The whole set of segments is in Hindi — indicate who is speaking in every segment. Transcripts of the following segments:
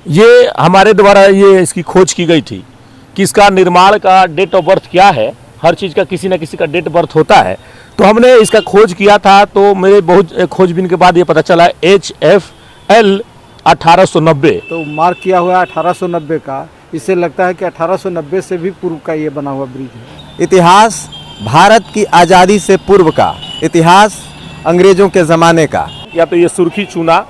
Speaker 1: ये हमारे द्वारा ये इसकी खोज की गई थी कि इसका निर्माण का डेट ऑफ बर्थ क्या है। हर चीज़ का किसी न किसी का डेट बर्थ होता है, तो हमने इसका खोज किया था। तो मेरे बहुत खोजबीन के बाद ये पता चला HFL 1890।
Speaker 2: तो मार्क किया हुआ है 1890 का। इससे लगता है कि 1890 से भी पूर्व का ये बना हुआ ब्रिज है।
Speaker 3: इतिहास भारत की आज़ादी से पूर्व का, इतिहास अंग्रेजों के ज़माने का।
Speaker 1: या तो ये सुर्खी चूना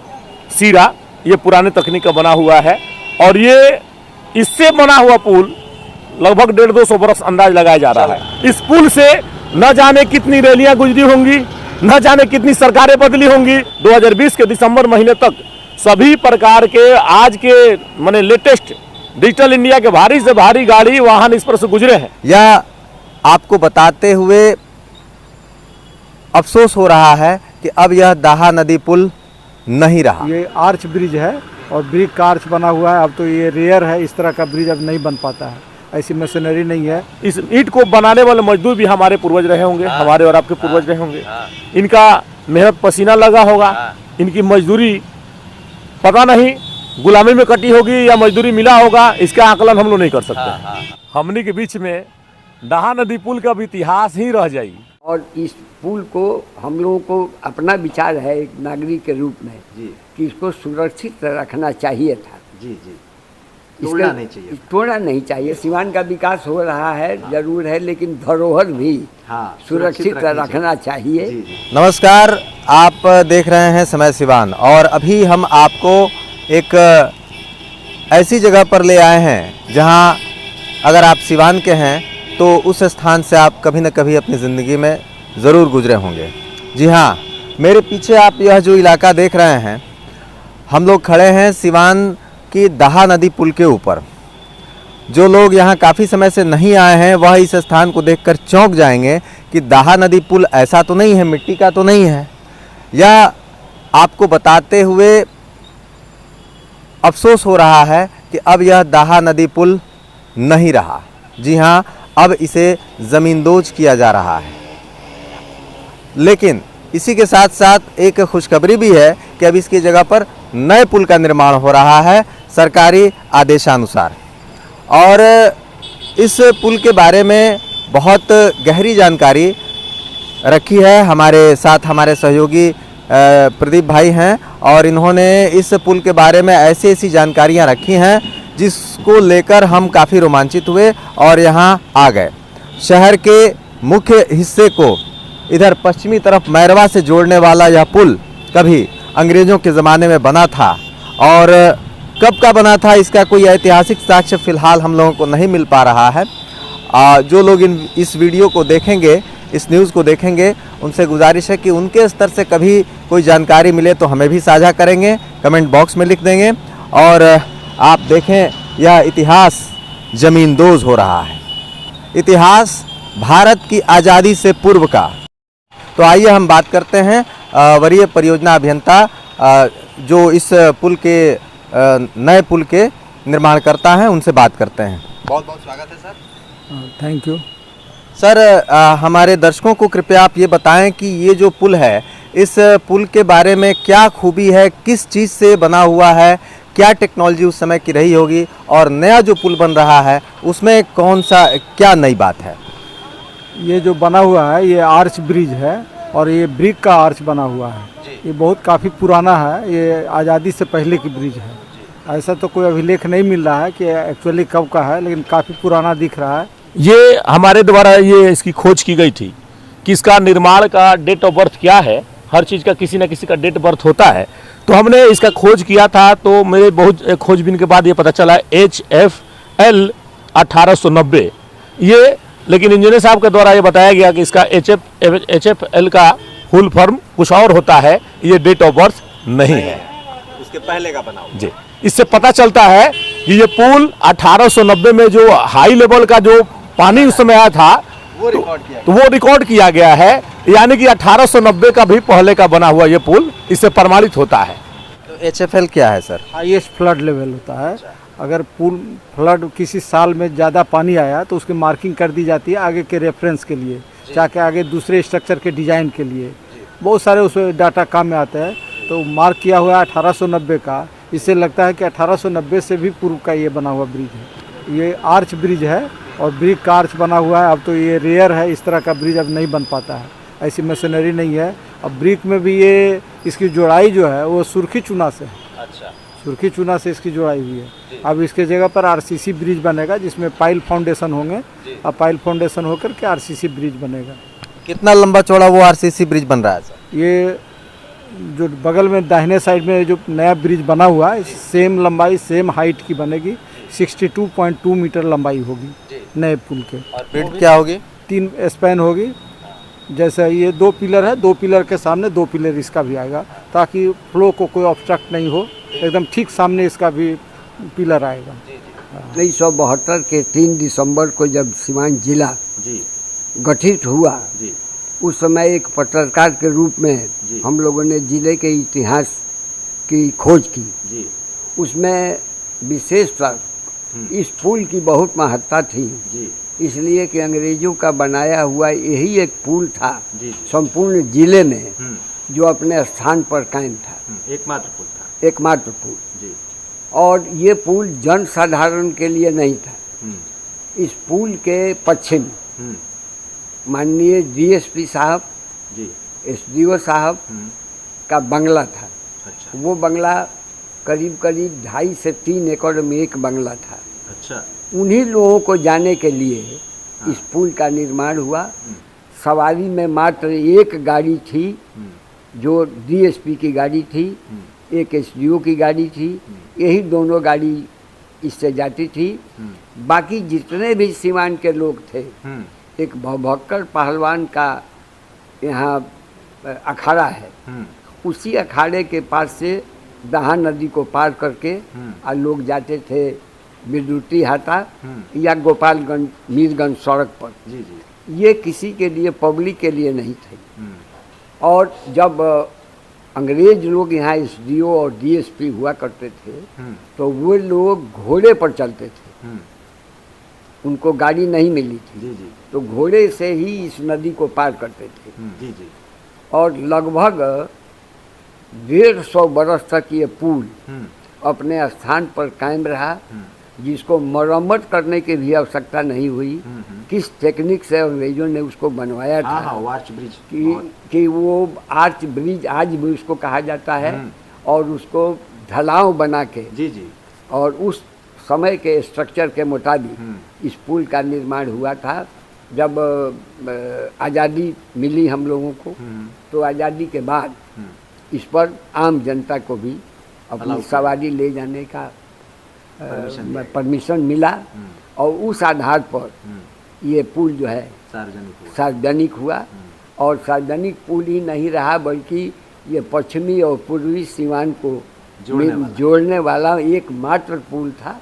Speaker 1: सीरा, ये पुराने तकनीक का बना हुआ है। और ये इससे बना हुआ पुल लगभग 150-200 बरस अंदाज लगाया जा रहा है। इस पुल से न जाने कितनी रैलियां गुजरी होंगी, न जाने कितनी सरकारें बदली होंगी। 2020 के दिसंबर महीने तक सभी प्रकार के आज के माने लेटेस्ट डिजिटल इंडिया के भारी से भारी गाड़ी वाहन इस पर से गुजरे हैं।
Speaker 3: यह आपको बताते हुए अफसोस हो रहा है कि अब यह दाहा नदी पुल नहीं रहा।
Speaker 2: ये आर्च ब्रिज है और ब्रिज का आर्च बना हुआ है। अब तो ये रेयर है, इस तरह का ब्रिज अब नहीं बन पाता है, ऐसी मशीनरी नहीं है।
Speaker 1: इस ईंट को बनाने वाले मजदूर भी हमारे पूर्वज रहे होंगे, हमारे और आपके पूर्वज रहे होंगे। इनका मेहनत पसीना लगा होगा, इनकी मजदूरी पता नहीं गुलामी में कटी होगी या मजदूरी मिला होगा, इसका आकलन हम लोग नहीं कर सकते। हमनी के बीच में दाहा नदी पुल का भी इतिहास ही रह जाएगी।
Speaker 4: और इस पुल को हम लोगों को अपना विचार है एक नागरिक के रूप में
Speaker 3: जी
Speaker 4: कि इसको सुरक्षित रखना चाहिए था।
Speaker 3: जी जी,
Speaker 4: तोड़ना नहीं चाहिए। सिवान का विकास हो रहा है, जरूर है, लेकिन धरोहर भी सुरक्षित रखना चाहिए।
Speaker 3: नमस्कार, आप देख रहे हैं समय सिवान और अभी हम आपको एक ऐसी जगह पर ले आए हैं जहां अगर आप सिवान के हैं तो उस स्थान से आप कभी न कभी अपनी ज़िंदगी में ज़रूर गुजरे होंगे। जी हाँ, मेरे पीछे आप यह जो इलाका देख रहे हैं, हम लोग खड़े हैं सिवान की दाहा नदी पुल के ऊपर। जो लोग यहाँ काफ़ी समय से नहीं आए हैं वह इस स्थान को देखकर चौंक जाएंगे कि दाहा नदी पुल ऐसा तो नहीं है, मिट्टी का तो नहीं है। यह आपको बताते हुए अफसोस हो रहा है कि अब यह दाहा नदी पुल नहीं रहा। जी हाँ, अब इसे ज़मींदोज किया जा रहा है। लेकिन इसी के साथ साथ एक खुशखबरी भी है कि अब इसकी जगह पर नए पुल का निर्माण हो रहा है सरकारी आदेशानुसार। और इस पुल के बारे में बहुत गहरी जानकारी रखी है। हमारे साथ हमारे सहयोगी प्रदीप भाई हैं और इन्होंने इस पुल के बारे में ऐसी ऐसी जानकारियां रखी हैं जिसको लेकर हम काफ़ी रोमांचित हुए और यहाँ आ गए। शहर के मुख्य हिस्से को इधर पश्चिमी तरफ मैरवा से जोड़ने वाला यह पुल कभी अंग्रेज़ों के ज़माने में बना था और कब का बना था इसका कोई ऐतिहासिक साक्ष्य फ़िलहाल हम लोगों को नहीं मिल पा रहा है। जो लोग इस वीडियो को देखेंगे, इस न्यूज़ को देखेंगे, उनसे गुजारिश है कि उनके स्तर से कभी कोई जानकारी मिले तो हमें भी साझा करेंगे, कमेंट बॉक्स में लिख देंगे। और आप देखें, यह इतिहास ज़मींदोज हो रहा है, इतिहास भारत की आज़ादी से पूर्व का। तो आइए हम बात करते हैं वरीय परियोजना अभियंता जो इस पुल के नए पुल के निर्माणकर्ता हैं, उनसे बात करते हैं। बहुत बहुत स्वागत है सर।
Speaker 2: Thank you
Speaker 3: sir. हमारे दर्शकों को कृपया आप ये बताएं कि ये जो पुल है, इस पुल के बारे में क्या खूबी है, किस चीज़ से बना हुआ है, क्या टेक्नोलॉजी उस समय की रही होगी और नया जो पुल बन रहा है उसमें कौन सा क्या नई बात है?
Speaker 2: ये जो बना हुआ है ये आर्च ब्रिज है और ये ब्रिक का आर्च बना हुआ है। ये बहुत काफ़ी पुराना है, ये आज़ादी से पहले की ब्रिज है। ऐसा तो कोई अभिलेख नहीं मिल रहा है कि एक्चुअली कब का है, लेकिन काफ़ी पुराना दिख रहा है।
Speaker 1: ये हमारे द्वारा ये इसकी खोज की गई थी कि इसका निर्माण का डेट ऑफ बर्थ क्या है। हर चीज़ का किसी न किसी का डेट बर्थ होता है, तो हमने इसका खोज किया था। तो मेरे बहुत खोजबीन के बाद ये पता चला HFL 1890 ये, लेकिन इंजीनियर साहब के द्वारा ये बताया गया कि इसका HFL का फुल फॉर्म कुछ और होता है, ये डेट ऑफ बर्थ नहीं है,
Speaker 3: उसके पहले का बना हुआ।
Speaker 1: जी। इससे पता चलता है कि ये पुल 1890 में जो हाई लेवल का जो पानी उस समय आया था वो रिकॉर्ड किया गया है, यानी कि 1890 का भी पहले का बना हुआ ये पुल इससे प्रमाणित होता है।
Speaker 3: तो HFL क्या है सर?
Speaker 2: हाईएस्ट फ्लड लेवल होता है। अगर पुल फ्लड किसी साल में ज़्यादा पानी आया तो उसकी मार्किंग कर दी जाती है आगे के रेफरेंस के लिए, ताकि आगे दूसरे स्ट्रक्चर के डिज़ाइन के लिए बहुत सारे उसमें डाटा काम में आते हैं। तो मार्क किया हुआ है 1890 का। इससे लगता है कि 1890 से भी पूर्व का ये बना हुआ ब्रिज है। ये आर्च ब्रिज है और ब्रिक का आर्च बना हुआ है। अब तो ये रेयर है, इस तरह का ब्रिज अब नहीं बन पाता है, ऐसी मशीनरी नहीं है। अब ब्रिक में भी ये इसकी जोड़ाई जो है वो सुर्खी चूना से है।
Speaker 3: अच्छा,
Speaker 2: सुर्खी चूना से इसकी जोड़ाई हुई है। अब इसके जगह पर आरसीसी ब्रिज बनेगा जिसमें पाइल फाउंडेशन होंगे और पाइल फाउंडेशन होकर के आरसीसी ब्रिज बनेगा।
Speaker 3: कितना लंबा चौड़ा वो आरसीसी ब्रिज बन रहा है सर?
Speaker 2: ये जो बगल में दाहिने साइड में जो नया ब्रिज बना हुआ है, सेम लंबाई सेम हाइट की बनेगी, 62.2 मीटर लंबाई होगी नए पुल के।
Speaker 3: और ब्रिज क्या होगी?
Speaker 2: 3 स्पैन होगी। जैसे ये 2 पिलर है, 2 पिलर के सामने 2 पिलर इसका भी आएगा ताकि फ्लो को कोई ऑब्स्ट्रक्ट नहीं हो। एकदम ठीक सामने इसका भी पिलर आएगा।
Speaker 4: 1972 के 3 दिसंबर को जब सीवान जिला गठित हुआ, उस समय एक पत्रकार के रूप में हम लोगों ने जिले के इतिहास की खोज की। उसमें विशेषतर इस पुल की बहुत महत्ता थी, इसलिए कि अंग्रेजों का बनाया हुआ यही एक पुल था संपूर्ण जिले में जो अपने स्थान पर कायम था। एकमात्र पुल। और ये पुल जन साधारण के लिए नहीं था। इस पुल के पश्चिम माननीय डीएसपी साहब, एसडीओ साहब का बंगला था।
Speaker 3: अच्छा।
Speaker 4: वो बंगला करीब 2.5 से 3 एकड़ में एक बंगला था।
Speaker 3: अच्छा।
Speaker 4: उन्हीं लोगों को जाने के लिए इस पुल का निर्माण हुआ। सवारी में मात्र एक गाड़ी थी जो डीएसपी की गाड़ी थी, एक एसडीओ की गाड़ी थी। यही दोनों गाड़ी इससे जाती थी। बाकी जितने भी सीवान के लोग थे, एक भक्कर पहलवान का यहाँ अखाड़ा है, उसी अखाड़े के पास से दहा नदी को पार करके और लोग जाते थे बिरदुटी हाटा या गोपालगंज मीरगंज सड़क पर। ये किसी के लिए, पब्लिक के लिए नहीं थे। और जब अंग्रेज लोग यहाँ एसडीओ और डीएसपी हुआ करते थे तो वो लोग घोड़े पर चलते थे। उनको गाड़ी नहीं मिली थी, तो घोड़े से ही इस नदी को पार करते थे। और लगभग 150 बरस तक ये पुल अपने स्थान पर कायम रहा, जिसको मरम्मत करने की भी आवश्यकता नहीं हुई। किस टेक्निक से अंग्रेजों ने उसको बनवाया था,
Speaker 3: आर्च ब्रिज
Speaker 4: कि वो आर्च ब्रिज आज भी उसको कहा जाता है। और उसको ढलाव बना के और उस समय के स्ट्रक्चर के मुताबिक इस पुल का निर्माण हुआ था। जब आज़ादी मिली हम लोगों को, तो आज़ादी के बाद इस पर आम जनता को भी अपनी सवारी ले जाने का परमिशन मिला। और उस आधार पर ये पुल जो है सार्वजनिक हुआ। और सार्वजनिक पुल ही नहीं रहा, बल्कि ये पश्चिमी और पूर्वी सीवान को जोड़ने वाला एकमात्र पुल था।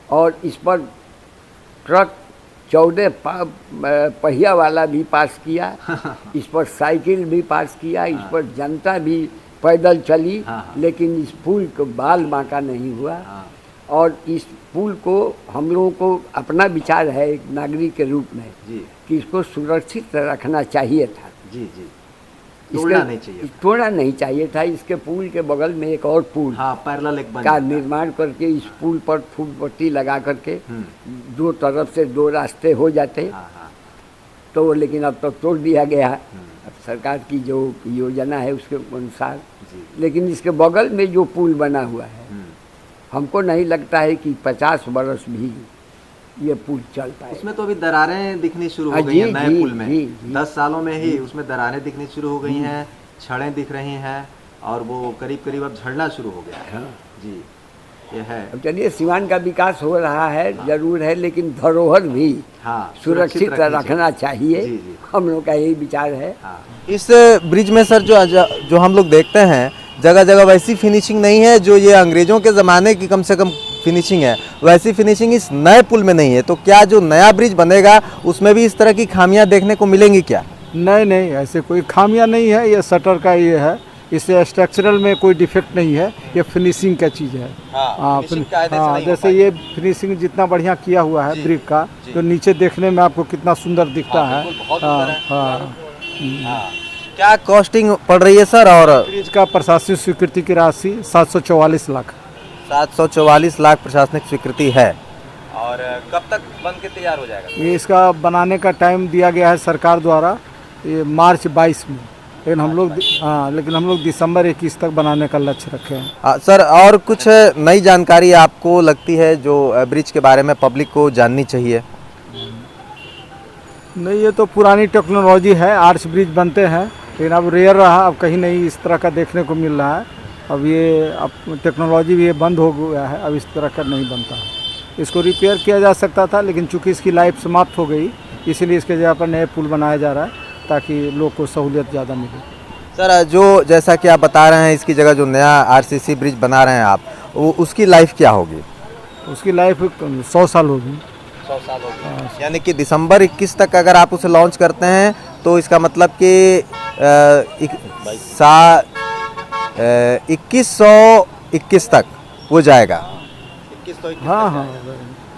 Speaker 4: और इस पर ट्रक 14 पहिया वाला भी पास किया, इस पर साइकिल भी पास किया, इस पर जनता भी पैदल चली। लेकिन इस पुल को बाल बांका नहीं हुआ। और इस पुल को हम लोगों को अपना विचार है एक नागरिक के रूप में कि इसको सुरक्षित रखना चाहिए था। तोड़ना नहीं चाहिए था। इसके पुल के बगल में एक और पुल
Speaker 3: पैरेलल
Speaker 4: का निर्माण करके इस पुल पर फूट पट्टी लगा करके 2 तरफ से 2 रास्ते हो जाते। तो लेकिन अब तक तोड़ दिया गया अब सरकार की जो योजना है उसके अनुसार। लेकिन इसके बगल में जो पुल बना हुआ है, हमको नहीं लगता है कि 50 बरस भी ये पुल चल पाए।
Speaker 3: उसमें तो अभी दरारें दिखनी शुरू हो गई हैं नए पुल में। 10 सालों में ही उसमें दरारें दिखनी शुरू हो गई हैं, छड़ें दिख रही हैं और वो करीब अब झड़ना शुरू हो गया है। जी, ये है।
Speaker 4: अब चलिए, सीवान का विकास हो रहा है, जरूर है, लेकिन धरोहर भी सुरक्षित रखना चाहिए। हम लोग का यही विचार है।
Speaker 3: इस ब्रिज में सर जो हम लोग देखते हैं, जगह जगह वैसी फिनिशिंग नहीं है जो ये अंग्रेजों के ज़माने की कम से कम फिनिशिंग है, वैसी फिनिशिंग इस नए पुल में नहीं है। तो क्या जो नया ब्रिज बनेगा उसमें भी इस तरह की खामियां देखने को मिलेंगी क्या?
Speaker 2: नहीं, ऐसे कोई खामियां नहीं है। ये शटर का ये है, इससे स्ट्रक्चरल में कोई डिफेक्ट नहीं है। ये फिनिशिंग का चीज़ है। जैसे ये फिनिशिंग जितना बढ़िया किया हुआ है ब्रिक का, तो नीचे देखने में आपको कितना सुंदर दिखता है।
Speaker 3: क्या कॉस्टिंग पड़ रही है सर? और
Speaker 2: ब्रिज का प्रशासनिक स्वीकृति की राशि 744 लाख।
Speaker 3: 744 लाख प्रशासनिक स्वीकृति है। और कब तक बन के तैयार हो जाएगा?
Speaker 2: ये इसका बनाने का टाइम दिया गया है सरकार द्वारा, ये मार्च 22 में, लेकिन हम लोग दिसंबर 21 तक बनाने का लक्ष्य रखे हैं।
Speaker 3: सर, और कुछ नई जानकारी आपको लगती है जो ब्रिज के बारे में पब्लिक को जाननी चाहिए?
Speaker 2: नहीं, ये तो पुरानी टेक्नोलॉजी है, आर्च ब्रिज बनते हैं, लेकिन अब रेयर रहा, अब कहीं नहीं इस तरह का देखने को मिल रहा है। अब टेक्नोलॉजी भी ये बंद हो गया है, अब इस तरह का नहीं बनता है। इसको रिपेयर किया जा सकता था, लेकिन चूंकि इसकी लाइफ समाप्त हो गई, इसलिए इसके जगह पर नए पुल बनाया जा रहा है ताकि लोग को सहूलियत ज़्यादा मिले।
Speaker 3: सर, जो जैसा कि आप बता रहे हैं, इसकी जगह जो नया आरसीसी ब्रिज बना रहे हैं आप, वो उसकी लाइफ क्या होगी?
Speaker 2: उसकी लाइफ 100 साल होगी।
Speaker 3: 100 साल होगी, यानी कि दिसंबर 21 तक अगर आप उसे लॉन्च करते हैं तो इसका मतलब कि 2121 तक वो जाएगा। 2121
Speaker 2: हाँ,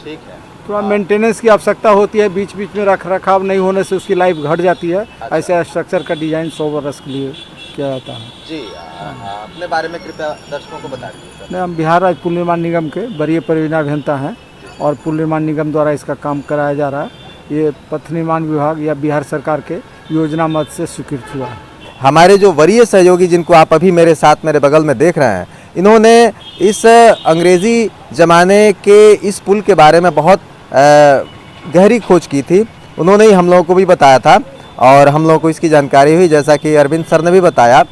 Speaker 3: ठीक है।
Speaker 2: थोड़ा मेंटेनेंस की आवश्यकता होती है, बीच बीच में रख रखाव नहीं होने से उसकी लाइफ घट जाती है। ऐसे स्ट्रक्चर का डिजाइन 100 वर्ष के लिए किया जाता है।
Speaker 3: जी, अपने बारे में कृपया दर्शकों को बता दीजिए।
Speaker 2: नहीं, हम बिहार राज्य पुल निर्माण निगम के वरीय परियोजना अभियंता हैं और पुल निर्माण निगम द्वारा इसका काम कराया जा रहा है। ये पथ निर्माण विभाग या बिहार सरकार के योजना मद से स्वीकृत हुआ है।
Speaker 3: हमारे जो वरीय सहयोगी, जिनको आप अभी मेरे साथ मेरे बगल में देख रहे हैं, इन्होंने इस अंग्रेज़ी ज़माने के इस पुल के बारे में बहुत गहरी खोज की थी। उन्होंने ही हम लोगों को भी बताया था और हम लोगों को इसकी जानकारी हुई, जैसा कि अरविंद सर ने भी बताया,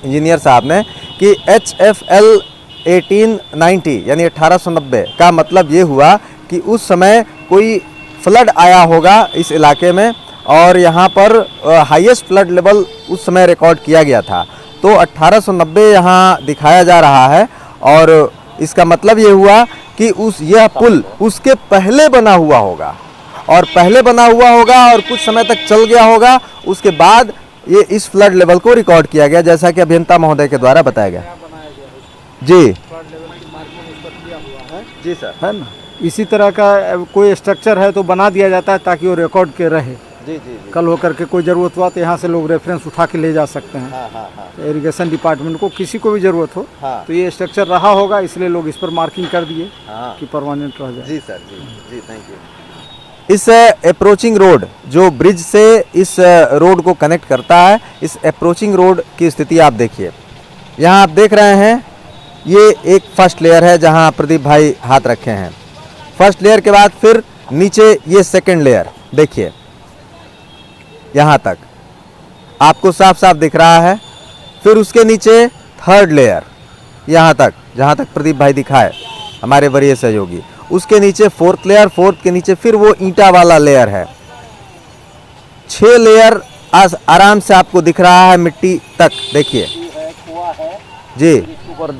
Speaker 3: इंजीनियर साहब ने, कि HFL 1890 यानी 1890 का मतलब ये हुआ कि उस समय कोई फ्लड आया होगा इस इलाके में और यहाँ पर हाईएस्ट फ्लड लेवल उस समय रिकॉर्ड किया गया था। तो 1890 यहाँ दिखाया जा रहा है और इसका मतलब ये हुआ कि यह पुल उसके पहले बना हुआ होगा और कुछ समय तक चल गया होगा। उसके बाद ये इस फ्लड लेवल को रिकॉर्ड किया गया, जैसा कि अभियंता महोदय के द्वारा बताया गया। जी जी सर,
Speaker 2: है ना, इसी तरह का कोई स्ट्रक्चर है तो बना दिया जाता है ताकि वो रिकॉर्ड के रहे।
Speaker 3: जी जी जी।
Speaker 2: कल होकर के कोई ज़रूरत हुआ तो यहाँ से लोग रेफरेंस उठा के ले जा सकते हैं।
Speaker 3: हाँ।
Speaker 2: इरिगेशन डिपार्टमेंट को किसी को भी ज़रूरत हो
Speaker 3: हाँ।
Speaker 2: तो ये स्ट्रक्चर रहा होगा, इसलिए लोग इस पर मार्किंग कर दिए
Speaker 3: हाँ।
Speaker 2: कि परमानेंट रह जाए।
Speaker 3: जी सर, जी थैंक यू। इस अप्रोचिंग रोड जो ब्रिज से इस रोड को कनेक्ट करता है, इस अप्रोचिंग रोड की स्थिति आप देखिए। यहाँ आप देख रहे हैं, ये एक फर्स्ट लेयर है जहाँ प्रदीप भाई हाथ रखे हैं। फर्स्ट लेयर के बाद फिर नीचे ये सेकंड लेयर देखिए, यहाँ तक आपको साफ साफ दिख रहा है। फिर उसके नीचे थर्ड लेयर, यहाँ तक जहाँ तक प्रदीप भाई दिखाए हमारे वरीय सहयोगी। उसके नीचे फोर्थ लेयर, फोर्थ के नीचे फिर वो ईंटा वाला लेयर है। 6 लेयर आराम से आपको दिख रहा है मिट्टी तक। देखिए जी,
Speaker 1: ऊपर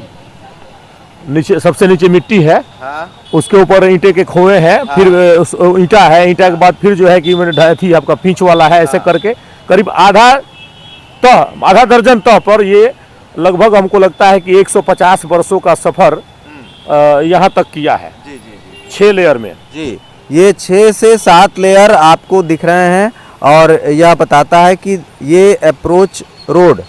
Speaker 1: नीचे सबसे नीचे मिट्टी है,
Speaker 3: हाँ।
Speaker 1: उसके ऊपर ईंटे के खोए हैं, फिर ईंटा है, ईंटा के बाद फिर जो है कि थी आपका पींच वाला है। ऐसे करके करीब आधा दर्जन तह पर ये लगभग हमको लगता है कि 150 वर्षों का सफर यहाँ तक किया है।
Speaker 3: जी जी जी
Speaker 1: 6 लेयर में।
Speaker 3: जी, ये 6 से 7 लेयर आपको दिख रहे हैं और यह बताता है कि ये अप्रोच रोड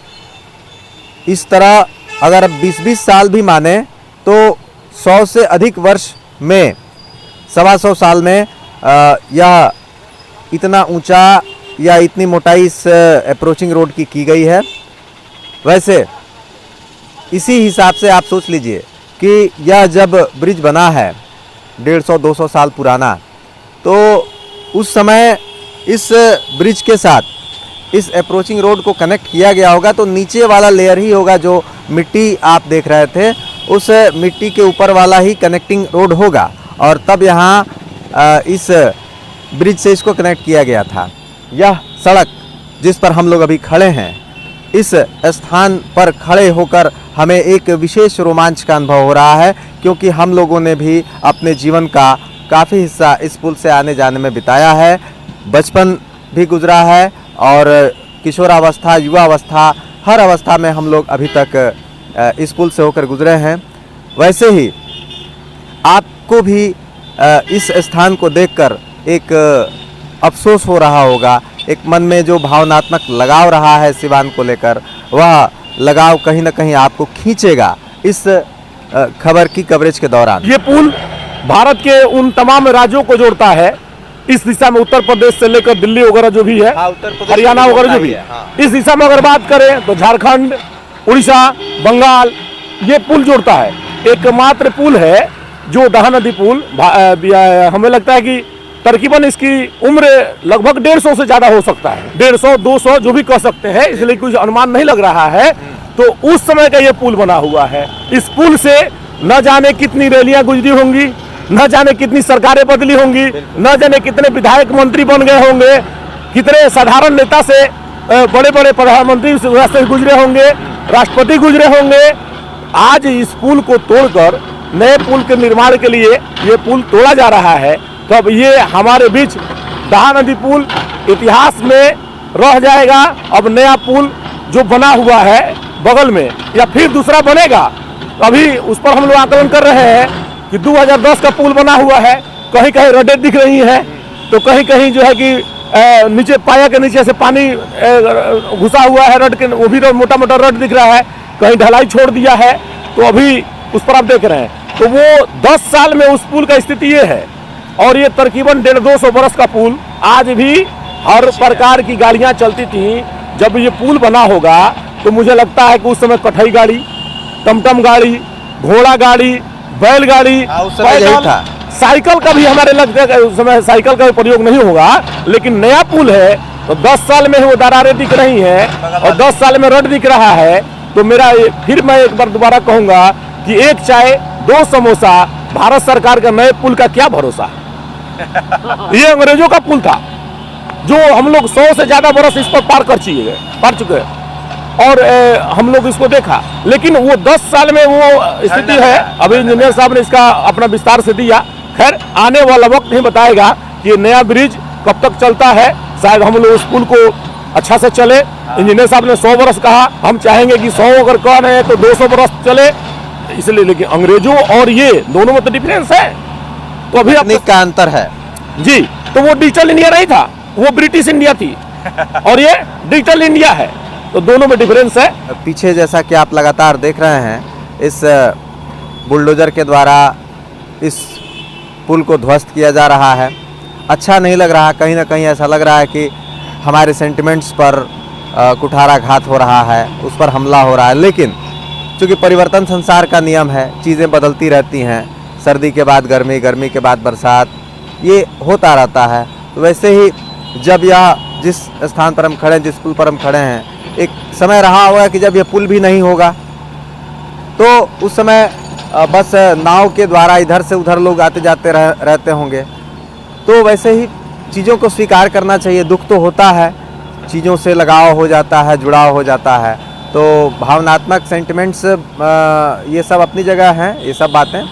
Speaker 3: इस तरह अगर 20-20 साल भी माने तो 100 से अधिक वर्ष में, 125 साल में यह इतना ऊंचा या इतनी मोटाई इस अप्रोचिंग रोड की गई है। वैसे इसी हिसाब से आप सोच लीजिए कि यह जब ब्रिज बना है 150-200 साल पुराना, तो उस समय इस ब्रिज के साथ इस अप्रोचिंग रोड को कनेक्ट किया गया होगा तो नीचे वाला लेयर ही होगा जो मिट्टी आप देख रहे थे, उस मिट्टी के ऊपर वाला ही कनेक्टिंग रोड होगा और तब यहाँ इस ब्रिज से इसको कनेक्ट किया गया था। यह सड़क जिस पर हम लोग अभी खड़े हैं, इस स्थान पर खड़े होकर हमें एक विशेष रोमांच का अनुभव हो रहा है, क्योंकि हम लोगों ने भी अपने जीवन का काफ़ी हिस्सा इस पुल से आने जाने में बिताया है। बचपन भी गुजरा है और किशोरावस्था, युवावस्था, हर अवस्था में हम लोग अभी तक इस पुल से होकर गुजरे हैं। वैसे ही आपको भी इस स्थान को देखकर एक अफसोस हो रहा होगा, एक मन में जो भावनात्मक लगाव रहा है सिवान को लेकर, वह लगाव कहीं ना कहीं आपको खींचेगा इस खबर की कवरेज के दौरान।
Speaker 1: ये पुल भारत के उन तमाम राज्यों को जोड़ता है इस दिशा में, उत्तर प्रदेश से लेकर दिल्ली वगैरह जो भी है, हरियाणा वगैरह जो भी है, इस दिशा में अगर बात करें तो झारखंड, उड़ीसा, बंगाल, ये पुल जोड़ता है। एकमात्र पुल है जो दहा नदी पुल, हमें लगता है कि तकरीबन इसकी उम्र लगभग 150 से ज़्यादा हो सकता है, 150, 200 जो भी कह सकते हैं, इसलिए कुछ अनुमान नहीं लग रहा है। तो उस समय का ये पुल बना हुआ है। इस पुल से न जाने कितनी रैलियां गुजरी होंगी, न जाने कितनी सरकारें बदली होंगी, न जाने कितने विधायक मंत्री बन गए होंगे, कितने साधारण नेता से बड़े बड़े प्रधानमंत्री से गुजरे होंगे, राष्ट्रपति गुजरे होंगे। आज इस पुल को तोड़कर नए पुल के निर्माण के लिए ये पुल तोड़ा जा रहा है। तो अब ये हमारे बीच दहा नदी पुल इतिहास में रह जाएगा। अब नया पुल जो बना हुआ है बगल में, या फिर दूसरा बनेगा, अभी उस पर हम लोग आकलन कर रहे हैं कि 2010 का पुल बना हुआ है, कहीं कहीं रडें दिख रही हैं, तो कहीं कहीं जो है कि नीचे पाया के नीचे से पानी घुसा हुआ है रड के, वो भी मोटा मोटा रड दिख रहा है, कहीं ढलाई छोड़ दिया है, तो अभी उस पर आप देख रहे हैं। तो वो 10 साल में उस पुल का स्थिति ये है, और ये तकरीबन 150-200 बरस का पुल। आज भी हर प्रकार की गाड़ियां चलती थी। जब ये पुल बना होगा तो मुझे लगता है कि उस समय कठई गाड़ी, टमटम गाड़ी, घोड़ा गाड़ी, बैलगाड़ी, साइकिल का भी हमारे लगता है उस समय साइकिल का प्रयोग नहीं होगा। लेकिन नया पुल है तो 10 साल में वो दरारें दिख रही हैं और 10 साल में रड दिख रहा है। तो मेरा फिर मैं एक बार दोबारा कहूंगा कि एक चाय 2 समोसा, भारत सरकार का नए पुल का क्या भरोसा है। ये अंग्रेजों का पुल था जो हम लोग 100 से ज्यादा बरस इस पर पार चुके हैं और हम लोग इसको देखा। लेकिन वो 10 साल में वो स्थिति है। अभी इंजीनियर साहब ने इसका अपना विस्तार से दिया। खैर आने वाला वक्त नहीं बताएगा कि नया ब्रिज कब तक चलता है। शायद हम लोग उस पुल को अच्छा से चले। इंजीनियर साहब ने 100 बरस कहा, हम चाहेंगे कि 100 अगर कह रहे हैं तो 200 बरस चले, इसलिए। लेकिन अंग्रेजों और ये दोनों में तो डिफरेंस है। तो अभी
Speaker 3: तकनीक का अंतर है
Speaker 1: जी। तो वो डिजिटल इंडिया नहीं था, वो ब्रिटिश इंडिया थी और ये डिजिटल इंडिया है, तो दोनों में डिफरेंस है।
Speaker 3: पीछे जैसा कि आप लगातार देख रहे हैं, इस बुलडोजर के द्वारा इस पुल को ध्वस्त किया जा रहा है। अच्छा नहीं लग रहा, कहीं ना कहीं ऐसा लग रहा है कि हमारे सेंटिमेंट्स पर कुठाराघात हो रहा है, उस पर हमला हो रहा है। लेकिन चूँकि परिवर्तन संसार का नियम है, चीज़ें बदलती रहती हैं, सर्दी के बाद गर्मी, गर्मी के बाद बरसात, ये होता रहता है। तो वैसे ही जब यह जिस स्थान पर हम खड़े हैं, जिस पुल पर हम खड़े हैं, एक समय रहा होगा कि जब यह पुल भी नहीं होगा, तो उस समय बस नाव के द्वारा इधर से उधर लोग आते जाते रहते होंगे। तो वैसे ही चीज़ों को स्वीकार करना चाहिए। दुख तो होता है, चीज़ों से लगाव हो जाता है, जुड़ाव हो जाता है। तो भावनात्मक सेंटिमेंट्स ये सब अपनी जगह हैं, ये सब बातें,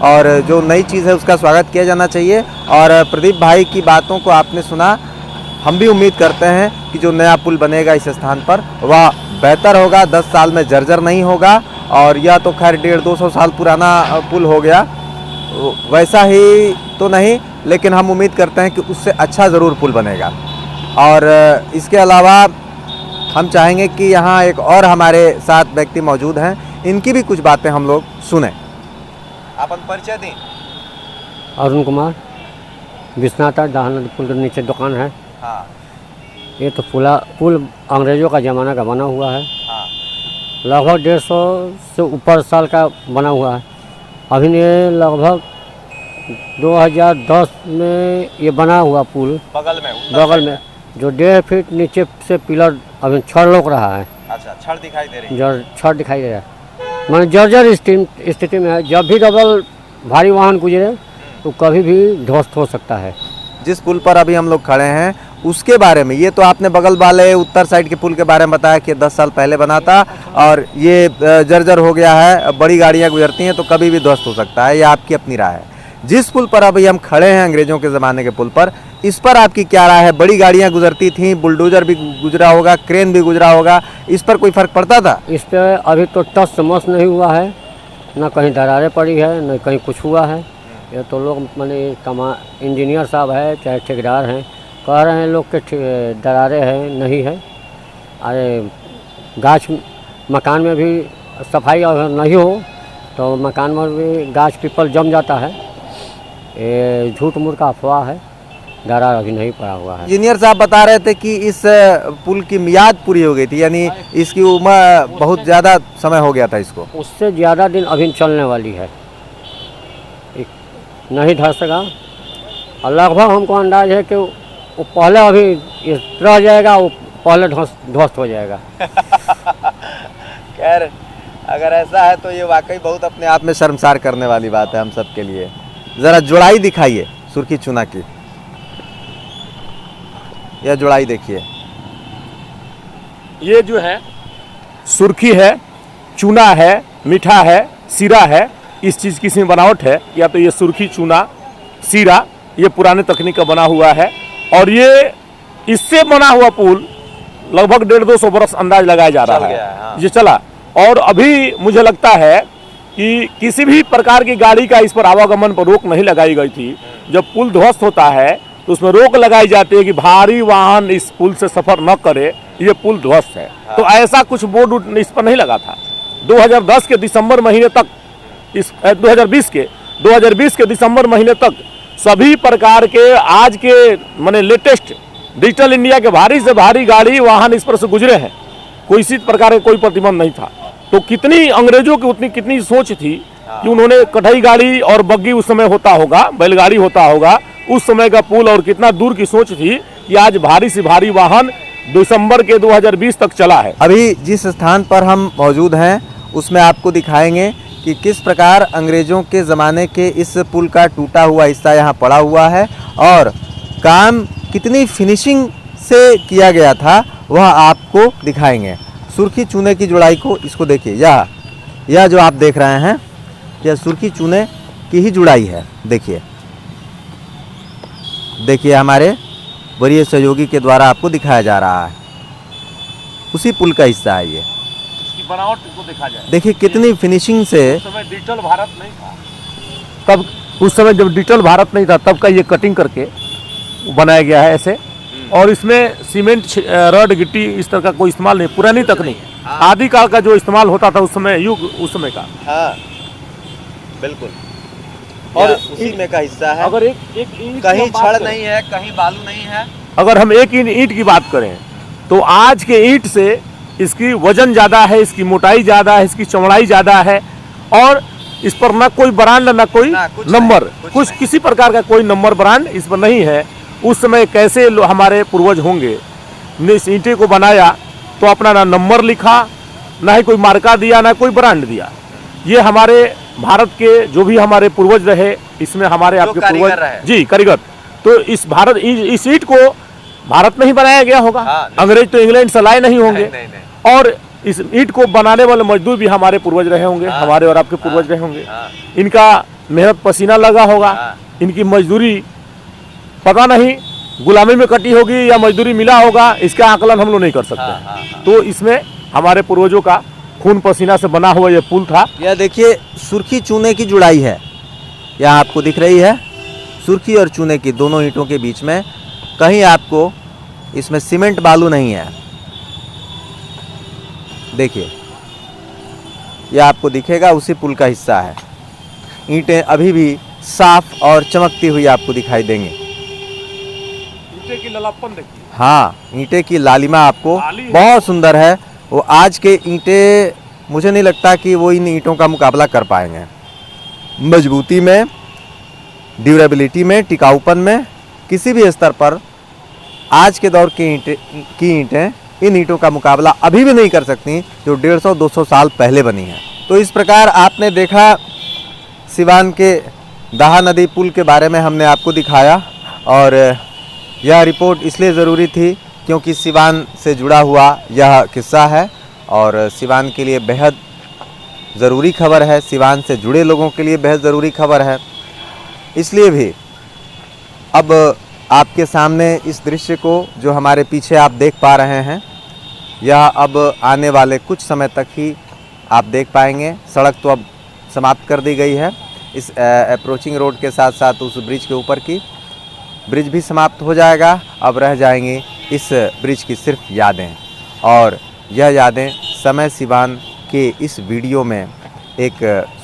Speaker 3: और जो नई चीज़ है उसका स्वागत किया जाना चाहिए। और प्रदीप भाई की बातों को आपने सुना। हम भी उम्मीद करते हैं कि जो नया पुल बनेगा इस स्थान पर वह बेहतर होगा, 10 साल में जर्जर नहीं होगा। और यह तो खैर 150-200 साल पुराना पुल हो गया, वैसा ही तो नहीं, लेकिन हम उम्मीद करते हैं कि उससे अच्छा ज़रूर पुल बनेगा। और इसके अलावा हम चाहेंगे कि यहाँ एक और हमारे साथ व्यक्ति मौजूद हैं, इनकी भी कुछ बातें हम लोग सुने। आप परिचय दें।
Speaker 5: अरुण कुमार, विश्वनाथ दहा नदी पुल के नीचे दुकान है।
Speaker 3: हाँ।
Speaker 5: ये तो पुल अंग्रेज़ों का ज़माना का बना हुआ है।
Speaker 3: हाँ।
Speaker 5: लगभग 150 से ऊपर साल का बना हुआ है। अभी ये लगभग 2010 में ये बना हुआ पुल बगल में जो 1.5 फीट नीचे से पिलर अभी छड़ लोक रहा है।
Speaker 3: अच्छा, छड़ दिखाई दे रही है।
Speaker 5: छड़ दिखाई दे रहा है, मैंने जर्जर स्थिति में है। जब भी डबल भारी वाहन गुजरे तो कभी भी ध्वस्त हो सकता है।
Speaker 3: जिस पुल पर अभी हम लोग खड़े हैं उसके बारे में, ये तो आपने बगल वाले उत्तर साइड के पुल के बारे में बताया कि 10 साल पहले बना था और ये जर्जर हो गया है, बड़ी गाड़ियां गुजरती हैं तो कभी भी ध्वस्त हो सकता है। ये आपकी अपनी राय है। जिस पुल पर अभी हम खड़े हैं अंग्रेजों के ज़माने के पुल पर, इस पर आपकी क्या राय है? बड़ी गाड़ियां गुजरती थीं, बुलडोजर भी गुजरा होगा, क्रेन भी गुजरा होगा, इस पर कोई फ़र्क पड़ता था?
Speaker 5: इस पर अभी तो टस समस नहीं हुआ है, ना कहीं दरारें पड़ी है, न कहीं कुछ हुआ है। ये तो लोग माने इंजीनियर साहब है चाहे ठेकेदार हैं, कह रहे हैं लोग के दरारें हैं, नहीं है। अरे गाछ मकान में भी सफाई अगर नहीं हो तो मकान में भी गाछ पीपल जम जाता है। ये झूठ मूठ का अफवाह है, दरार अभी नहीं पड़ा हुआ है।
Speaker 3: इंजीनियर साहब बता रहे थे कि इस पुल की मियाद पूरी हो गई थी, यानी इसकी उम्र बहुत ज़्यादा समय हो गया था इसको।
Speaker 5: उससे ज़्यादा दिन अभी चलने वाली है, नहीं ढह सका। और लगभग हमको अंदाज है कि वो पहले अभी रह जाएगा, वो पहले ध्वस्त हो जाएगा।
Speaker 3: खैर अगर ऐसा है तो ये वाकई बहुत अपने आप में शर्मसार करने वाली बात है हम सब के लिए। ज़रा जुड़ाई दिखाइए सुर्खी चूना की, यह जुड़ाई देखिए।
Speaker 1: ये जो है सुर्खी है, चूना है, मीठा है, सीरा है, इस चीज़ की इसमें बनावट है। या तो ये सुर्खी, चूना, सीरा, ये पुराने तकनीक का बना हुआ है। और ये इससे बना हुआ पुल लगभग 150-200 बरस अंदाज लगाया जा रहा है, ये चला। और अभी मुझे लगता है कि किसी भी प्रकार की गाड़ी का इस पर आवागमन पर रोक नहीं लगाई गई थी। जब पुल ध्वस्त होता है तो उसमें रोक लगाई जाती है कि भारी वाहन इस पुल से सफर न करे, ये पुल ध्वस्त है। तो ऐसा कुछ बोर्ड इस पर नहीं लगा था। 2010 के दिसंबर महीने तक, इस 2020 के दिसंबर महीने तक सभी प्रकार के आज के माने लेटेस्ट डिजिटल इंडिया के भारी से भारी गाड़ी वाहन इस पर से गुजरे हैं। कोई इसी प्रकार का कोई प्रतिबंध नहीं था। तो कितनी अंग्रेजों की उतनी कितनी सोच थी कि उन्होंने कढ़ाई गाड़ी और बग्गी उस समय होता होगा, बैलगाड़ी होता होगा उस समय का पुल, और कितना दूर की सोच थी कि आज भारी से भारी वाहन दिसंबर के 2020 तक चला है।
Speaker 3: अभी जिस स्थान पर हम मौजूद हैं उसमें आपको दिखाएंगे कि किस प्रकार अंग्रेज़ों के ज़माने के इस पुल का टूटा हुआ हिस्सा यहाँ पड़ा हुआ है और काम कितनी फिनिशिंग से किया गया था वह आपको दिखाएंगे। सुर्खी चूने की जुड़ाई को इसको देखिए, यह जो आप देख रहे हैं यह सुर्खी चूने की ही जुड़ाई है। देखिए हमारे वरीय सहयोगी के द्वारा आपको दिखाया जा रहा है, उसी पुल का हिस्सा है ये।
Speaker 1: इसकी बनावट को देखा जाए,
Speaker 3: देखिए कितनी फिनिशिंग से।
Speaker 1: उस समय डिजिटल भारत नहीं था, तब उस समय जब डिजिटल भारत नहीं था तब का ये कटिंग करके बनाया गया है ऐसे। और इसमें सीमेंट, रड, गिट्टी इस तरह का कोई इस्तेमाल नहीं, पुरानी तकनीक आदिकाल का जो इस्तेमाल होता था उस समय, युग उस समय का।
Speaker 3: हाँ बिल्कुल, और उसी में का हिस्सा है।
Speaker 1: अगर एक ईंट
Speaker 3: कहीं
Speaker 1: की बात
Speaker 3: छड़
Speaker 1: करें,
Speaker 3: नहीं है, कहीं बालू नहीं है।
Speaker 1: अगर हम एक ईंट की बात करें तो आज के ईंट से इसकी वजन ज़्यादा है, इसकी मोटाई ज़्यादा है, इसकी चौड़ाई ज़्यादा है, और इस पर ना कोई ब्रांड ना कोई नंबर, कुछ किसी प्रकार का कोई नंबर ब्रांड इस पर नहीं है। उस समय कैसे हमारे पूर्वज होंगे ने इस ईंटे को बनाया तो अपना ना नंबर लिखा, ना ही कोई मार्का दिया, ना कोई ब्रांड दिया। ये हमारे भारत के जो भी हमारे पूर्वज रहे, इसमें हमारे आपके पूर्वज जी कारीगर, तो इस ईंट को भारत में ही बनाया गया होगा। अंग्रेज तो इंग्लैंड से लाए नहीं होंगे। और इस ईंट को बनाने वाले मजदूर भी हमारे पूर्वज रहे होंगे, हमारे और आपके पूर्वज रहे होंगे। इनका मेहनत पसीना लगा होगा, इनकी मजदूरी पता नहीं गुलामी में कटी होगी या मजदूरी मिला होगा, इसका आकलन हम लोग नहीं कर सकते। तो इसमें हमारे पूर्वजों का खून पसीना से बना हुआ यह पुल था।
Speaker 3: यह देखिए सुर्खी चूने की जुड़ाई है, यहाँ आपको दिख रही है सुर्खी और चूने की दोनों ईंटों के बीच में। कहीं आपको इसमें सीमेंट बालू नहीं है। देखिए यह आपको दिखेगा उसी पुल का हिस्सा है। ईंटें अभी भी साफ और चमकती हुई आपको दिखाई देंगी।
Speaker 1: ईंटे की ललापन देखिए,
Speaker 3: हाँ ईंटे की लालिमा आपको बहुत सुंदर है। वो आज के ईंटें मुझे नहीं लगता कि वो इन ईंटों का मुकाबला कर पाएंगे मजबूती में, ड्यूरेबिलिटी में, टिकाऊपन में, किसी भी स्तर पर। आज के दौर की ईंटें इन ईंटों का मुकाबला अभी भी नहीं कर सकती जो 150-200 साल पहले बनी है। तो इस प्रकार आपने देखा सिवान के दाहा नदी पुल के बारे में हमने आपको दिखाया, और यह रिपोर्ट इसलिए ज़रूरी थी क्योंकि सिवान से जुड़ा हुआ यह किस्सा है और सिवान के लिए बेहद ज़रूरी खबर है, सिवान से जुड़े लोगों के लिए बेहद ज़रूरी खबर है। इसलिए भी अब आपके सामने इस दृश्य को जो हमारे पीछे आप देख पा रहे हैं, यह अब आने वाले कुछ समय तक ही आप देख पाएंगे। सड़क तो अब समाप्त कर दी गई है इस अप्रोचिंग रोड के साथ साथ उस ब्रिज के ऊपर की, ब्रिज भी समाप्त हो जाएगा। अब रह जाएंगे इस ब्रिज की सिर्फ यादें, और यह यादें समय सिवान के इस वीडियो में एक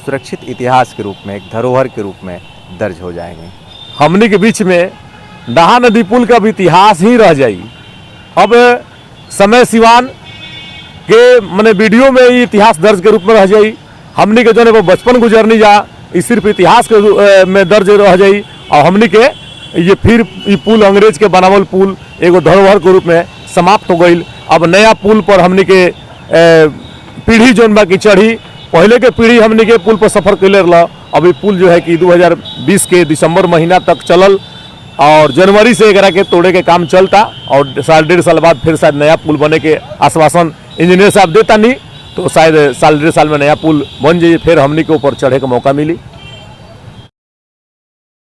Speaker 3: सुरक्षित इतिहास के रूप में, एक धरोहर के रूप में दर्ज हो जाएंगे।
Speaker 1: हमनी के बीच में दहा नदी पुल का भी इतिहास ही रह जाई। अब समय सिवान के मने वीडियो में ये इतिहास दर्ज के रूप में रह जाई। हमनी के जो बचपन गुजरनी जा ये सिर्फ इतिहास के में दर्ज रह जाई, और हमनी के ये फिर ये पुल अंग्रेज के बनावल पुल एगो धरोहर के रूप में समाप्त हो गई। अब नया पुल पर हमनी के पीढ़ी जोन बा की चढ़ी, पहले के पीढ़ी हमनी के पुल पर सफ़र कैले रहा। अब ये पुल जो है कि 2020 के दिसंबर महीना तक चलल, और जनवरी से एकरा के तोड़े के काम चलता, और साल डेढ़ साल बाद फिर शायद नया पुल बने के आश्वासन इंजीनियर साहब देता नहीं, तो शायद साल डेढ़ साल में नया पुल बन जाइए, फिर हमनी के ऊपर चढ़े का मौका मिली।